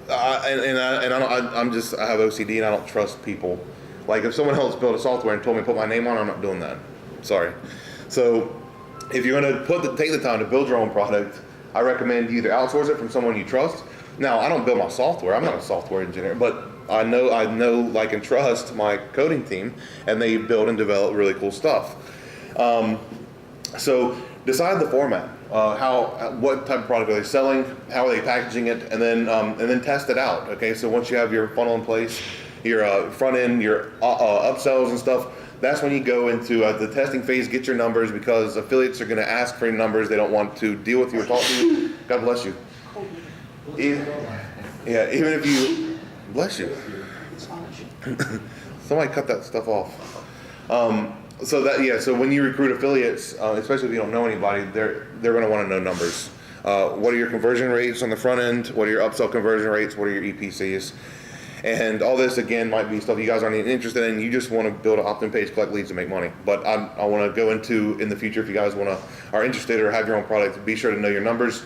I have OCD and I don't trust people. Like, if someone else built a software and told me to put my name on it, I'm not doing that. Sorry. So, if you're going to take the time to build your own product, I recommend you either outsource it from someone you trust. Now, I don't build my software. I'm not a software engineer, but I know, like, and trust my coding team, and they build and develop really cool stuff. So decide the format. What type of product are they selling? How are they packaging it? And then test it out. Okay, so once you have your funnel in place, your front end, your upsells and stuff, that's when you go into the testing phase. Get your numbers, because affiliates are going to ask for your numbers. They don't want to deal with you or talk to you. God bless you. Even if you bless you. Somebody cut that stuff off. So when you recruit affiliates, especially if you don't know anybody, they're going to want to know numbers. What are your conversion rates on the front end? What are your upsell conversion rates? What are your EPCs? And all this, again, might be stuff you guys aren't even interested in. You just want to build an opt-in page, collect leads, and make money. But I want to go into, in the future, if you guys are interested or have your own product, be sure to know your numbers.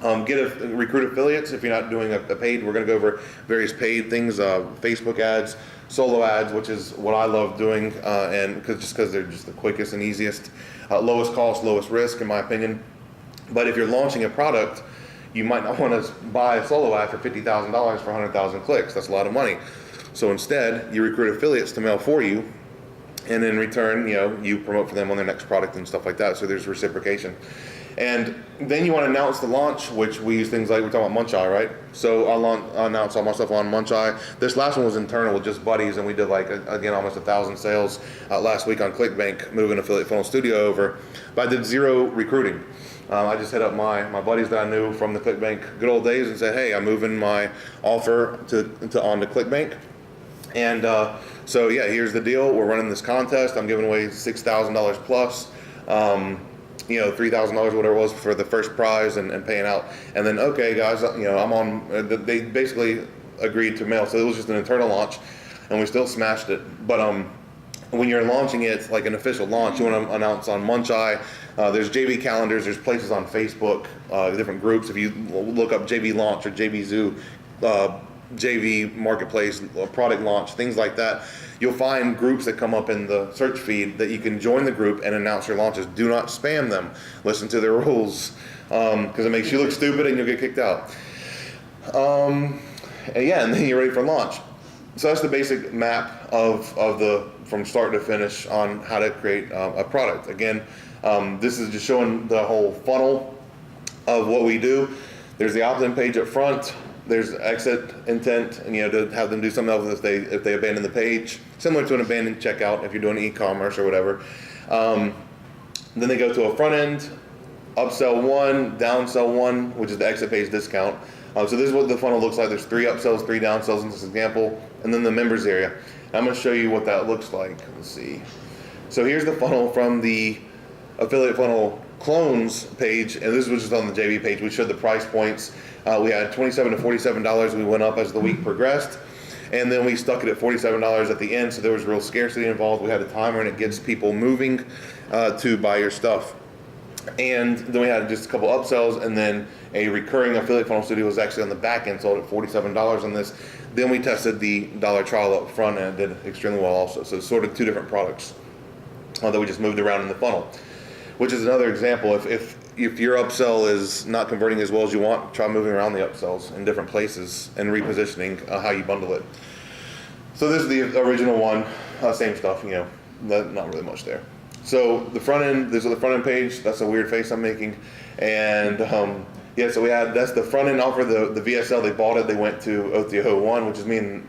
Recruit affiliates. If you're not doing a paid, we're going to go over various paid things, Facebook ads, solo ads, which is what I love doing, and because they're just the quickest and easiest, lowest cost, lowest risk, in my opinion. But if you're launching a product, you might not want to buy a solo ad for $50,000 for 100,000 clicks. That's a lot of money. So instead, you recruit affiliates to mail for you, and in return, you promote for them on their next product and stuff like that. So there's reciprocation. And then you want to announce the launch, which we use things like, we're talking about Munch Eye, right? So I'll announce all my stuff on Munch Eye. This last one was internal with just buddies, and we did almost 1,000 sales last week on ClickBank, moving Affiliate Funnel Studio over. But I did zero recruiting. I just hit up my buddies that I knew from the ClickBank good old days and said, hey, I'm moving my offer onto ClickBank. And so yeah, here's the deal. We're running this contest. I'm giving away $6,000 plus. $3,000, whatever it was, for the first prize and paying out. And then, okay, guys, I'm on. They basically agreed to mail, so it was just an internal launch, and we still smashed it. But when you're launching it, like an official launch, you want to announce on Munch Eye. There's JV calendars. There's places on Facebook, different groups. If you look up JV Launch or JV Zoo, JV Marketplace, product launch, things like that, you'll find groups that come up in the search feed that you can join the group and announce your launches. Do not spam them. Listen to their rules, because it makes you look stupid and you'll get kicked out. And then you're ready for launch. So that's the basic map of from start to finish on how to create a product. Again, this is just showing the whole funnel of what we do. There's the opt-in page up front. There's exit intent, and to have them do something else if they abandon the page, similar to an abandoned checkout if you're doing e-commerce or whatever. Then they go to a front end, upsell one, downsell one, which is the exit page discount. So this is what the funnel looks like. There's 3 upsells, 3 downsells in this example, and then the members area. I'm going to show you what that looks like. Let's see. So here's the funnel from the affiliate funnel clones page, and this was just on the JV page. We showed the price points. We had $27 to $47. We went up as the week progressed, and then we stuck it at $47 at the end. So there was real scarcity involved. We had a timer, and it gets people moving to buy your stuff. And then we had just a couple upsells, and then a recurring affiliate funnel studio was actually on the back end, sold at $47 on this. Then we tested the dollar trial up front, and it did extremely well also. So it's sort of two different products that we just moved around in the funnel, which is another example. If your upsell is not converting as well as you want, try moving around the upsells in different places and repositioning how you bundle it. So this is the original one, same stuff, not really much there. So the front end, this is the front end page. That's a weird face I'm making. And so that's the front end offer, the VSL. They bought it. They went to OTO1, which is the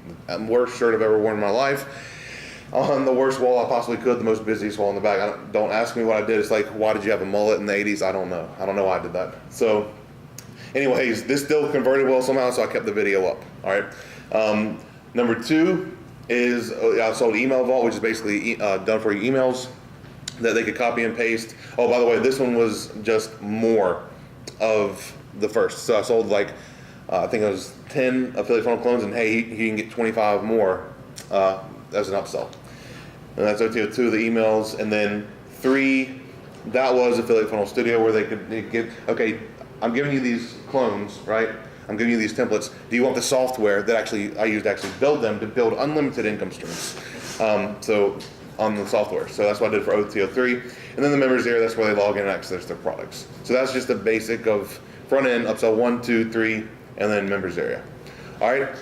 worst shirt I've ever worn in my life. On the worst wall I possibly could, the most busiest wall in the back. Don't ask me what I did. It's like, why did you have a mullet in the 80s? I don't know. I don't know why I did that. So anyways, this still converted well somehow, so I kept the video up. All right. Number 2 is I sold Email Vault, which is basically done for your emails that they could copy and paste. Oh, by the way, this one was just more of the first. So I sold I think it was 10 affiliate funnel clones, and hey, you can get 25 more as an upsell. And that's OTO2, the emails. And then 3, that was Affiliate Funnel Studio, where they could give, okay, I'm giving you these clones, right? I'm giving you these templates. Do you want the software that I used to actually build them to build unlimited income streams? So on the software. So that's what I did for OTO3. And then the members area, that's where they log in and access their products. So that's just the basic of front end, upsell 1, 2, 3, and then members area. All right,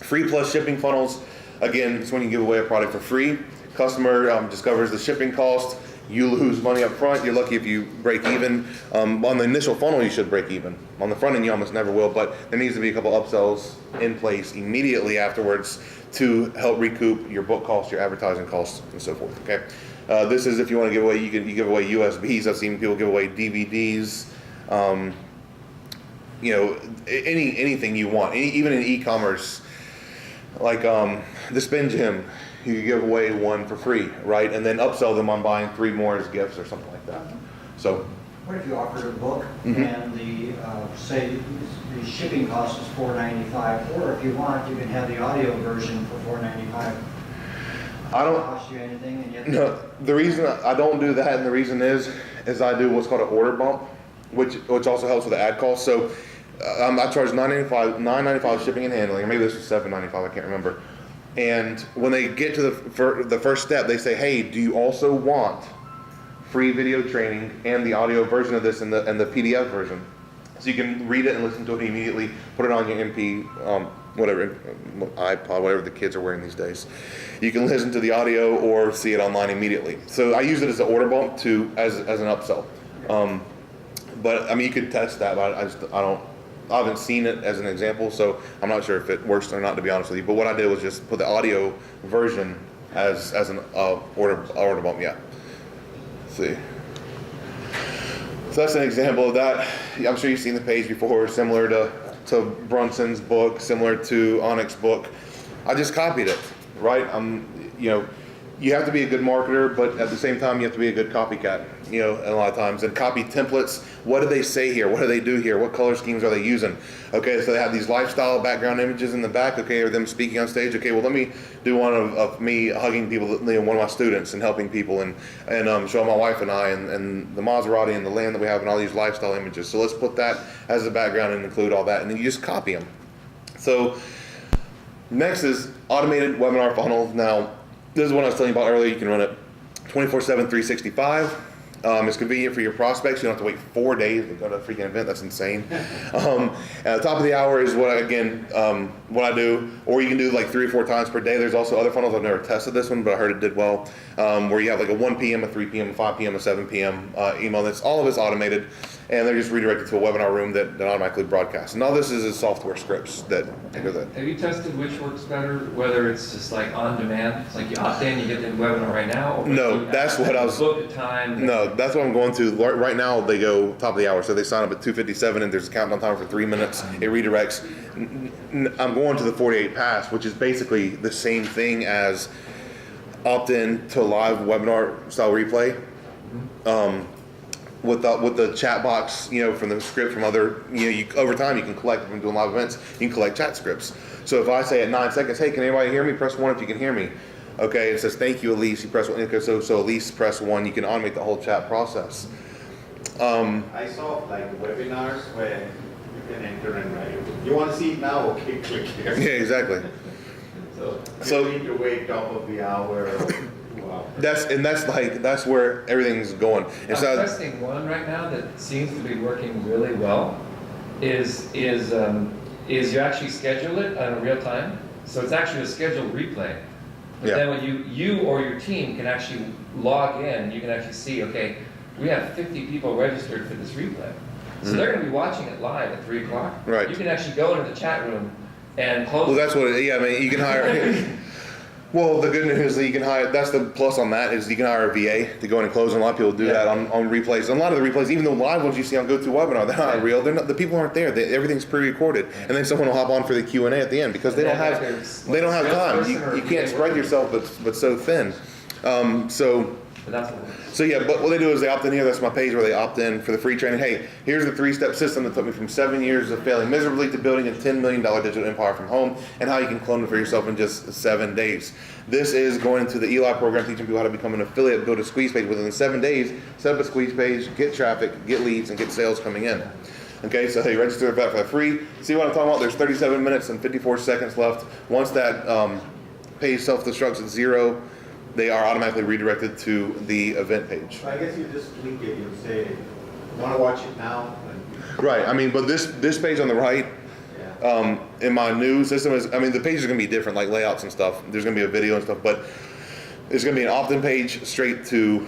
free plus shipping funnels. Again, it's when you give away a product for free. Customer discovers the shipping cost. You lose money up front. You're lucky if you break even. On the initial funnel, you should break even. On the front end, you almost never will, but there needs to be a couple upsells in place immediately afterwards to help recoup your book costs, your advertising costs, and so forth. Okay, this is if you want to give away. You give away USBs. I've seen people give away DVDs. Anything you want. Even in e-commerce, like the Spin Gym, you could give away one for free, right? And then upsell them on buying 3 more as gifts or something like that. So, what if you offered a book and the say the shipping cost is $4.95, or if you want, you can have the audio version for $4.95. I don't cost you anything, and yet no. The reason I don't do that, and the reason is I do what's called an order bump, which also helps with the ad cost. So I charge $9.95 shipping and handling, or maybe this was $7.95. I can't remember. And when they get to the first step, they say, "Hey, do you also want free video training and the audio version of this and the PDF version, so you can read it and listen to it immediately, put it on your MP, iPod, whatever the kids are wearing these days. You can listen to the audio or see it online immediately." So I use it as an order bump as an upsell. But I mean, you could test that, but I haven't seen it as an example, so I'm not sure if it works or not, to be honest with you. But what I did was just put the audio version as an order bump. Yeah. Let's see. So that's an example of that. I'm sure you've seen the page before, similar to Brunson's book, similar to Onyx's book. I just copied it, right? You have to be a good marketer, but at the same time, you have to be a good copycat, a lot of times. And copy templates. What do they say here? What do they do here? What color schemes are they using? Okay, so they have these lifestyle background images in the back, okay, or them speaking on stage. Okay, well, let me do one of me hugging people, one of my students, and helping people, and show my wife and I, and the Maserati and the land that we have, and all these lifestyle images. So let's put that as a background and include all that, and then you just copy them. So next is automated webinar funnels. Now, this is what I was telling you about earlier. You can run it 24/7, 365. It's convenient for your prospects. You don't have to wait 4 days to go to a freaking event. That's insane. At the top of the hour is what I do. Or you can do like 3 or 4 times per day. There's also other funnels. I've never tested this one, but I heard it did well. Where you have like a 1 p.m., a 3 p.m., a 5 p.m., a 7 p.m. Email. All of it's automated, and they're just redirected to a webinar room that automatically broadcasts. And all this is software scripts that do that. Have you tested which works better? Whether it's just like on demand, it's like you opt in, you get the webinar right now. Or No, that's what I was. Book a time. No, that's what I'm going to. Right now, they go top of the hour. So they sign up at 2:57, and there's a countdown timer for 3 minutes. It redirects. I'm going to the 48 pass, which is basically the same thing as opt in to live webinar style replay. With the chat box, from the script from other, over time you can collect from doing live events. You can collect chat scripts. So if I say at 9 seconds, hey, can anybody hear me? Press 1 if you can hear me. Okay, it says thank you, Elise. You press 1. Okay, so Elise press 1. You can automate the whole chat process. I saw like webinars where you can enter and write. You want to see it now? Okay, click here. Yeah, exactly. So you need to wait top of the hour. Or 2 hours. That's where everything's going. I'm testing one right now that seems to be working really well. Is you actually schedule it on a real time, so it's actually a scheduled replay. But Yeah. then when you or your team can actually log in, you can actually see, okay, we have 50 people registered for this replay. So they're going to be watching it live at 3 o'clock. Right. You can actually go into the chat room and close. Well, that's what. You can hire. Well, the good news is that you can hire. That's the plus on that is you can hire a VA to go in and close. And a lot of people do that on replays. And a lot of the replays, even the live ones you see on GoToWebinar, they're not real. They're not. The people aren't there. Everything's pre-recorded, and then someone will hop on for the Q&A at the end because they don't have time. You can't spread yourself, but so thin. But that's what But what they do is they opt in here. That's my page where they opt in for the free training. Hey, here's the 3-step system that took me from 7 years of failing miserably to building a $10 million digital empire from home, and how you can clone it for yourself in just 7 days. This is going into the Eli program, teaching people how to become an affiliate, build a squeeze page within 7 days, set up a squeeze page, get traffic, get leads, and get sales coming in. Okay, so hey, register for that free. See what I'm talking about? There's 37 minutes and 54 seconds left. Once that page self-destructs at 0, they are automatically redirected to the event page. So I guess you just tweak it. You say, want to watch it now? Right. But this page on the right, in my new system is, the page is going to be different, like layouts and stuff. There's going to be a video and stuff, but it's going to be an opt-in page straight to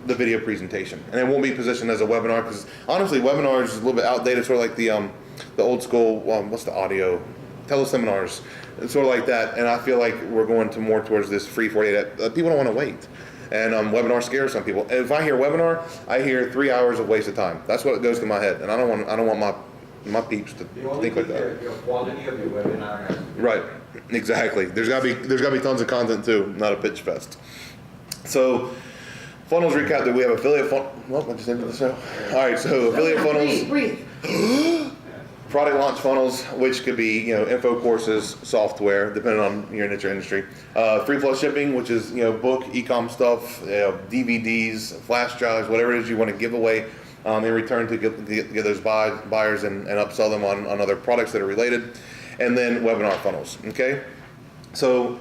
the video presentation, and it won't be positioned as a webinar because honestly, webinars is a little bit outdated. Sort of like the old school. What's the audio? Teleseminars. It's sort of like that, and I feel like we're going to more towards this free 48. People don't want to wait, and webinar scares some people. If I hear webinar, I hear 3 hours of wasted time. That's what goes through my head, and I don't want my peeps to think like that. Your quality of your webinar has to be Right, exactly. There's got to be tons of content too, not a pitch fest. So, funnels recap. That we have affiliate funnel. Well, I just ended the show. All right, so affiliate funnels. Breathe. Product launch funnels, which could be info courses, software, depending on your niche or industry. Free plus shipping, which is book, e-com stuff, DVDs, flash drives, whatever it is you want to give away in return to get those buyers and upsell them on other products that are related. And then webinar funnels. Okay, so